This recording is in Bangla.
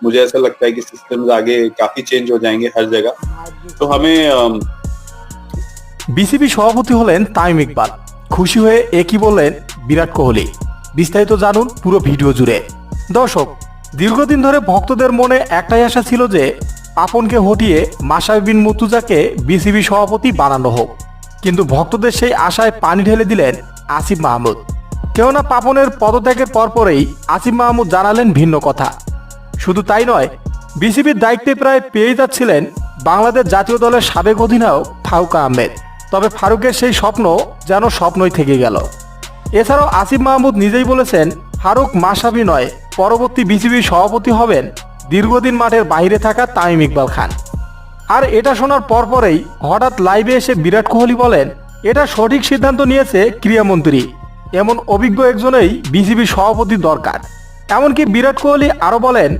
मुझे ऐसा लगता है कि सिस्टम्स आगे काफी चेंज हो जाएंगे हर जगह। तो हमें বিসিবি সভাপতি হলেন তামিম ইকবাল। খুশি হয়ে একই বললেন বিরাট কোহলি। বিস্তারিত জানুন পুরো ভিডিও জুড়ে। দর্শক, দীর্ঘদিন ধরে ভক্তদের মনে একটাই আশা ছিল যে পাপনকে হটিয়ে মাশরাফি বিন মুর্তজাকে বিসিবি সভাপতি বানানো হোক, কিন্তু ভক্তদের সেই আশায় পানি ঢেলে দিলেন আসিফ মাহমুদ। কেননা পাপনের পদত্যাগের পরপরেই আসিফ মাহমুদ জানালেন ভিন্ন কথা। শুধু তাই নয়, বিসিবির দায়িত্বে প্রায় পেয়ে যাচ্ছিলেন বাংলাদেশ জাতীয় দলের সাবেক অধিনায়ক ফারুক আহমেদ। তবে ফারুকের সেই স্বপ্ন যেন স্বপ্নই থেকে গেল। এছাড়াও আসিফ মাহমুদ নিজেই বলেছেন, ফারুক মাশরাফি নয়, পরবর্তী বিসিবির সভাপতি হবেন দীর্ঘদিন মাঠের বাইরে থাকা তামিম ইকবাল খান। আর এটা শোনার পরপরেই হঠাৎ লাইভে এসে বিরাট কোহলি বলেন, এটা সঠিক সিদ্ধান্ত নিয়েছে ক্রীড়ামন্ত্রী, এমন অভিজ্ঞ একজনেই বিসিবির সভাপতি দরকার। এমনকি বিরাট কোহলি আরও বলেন,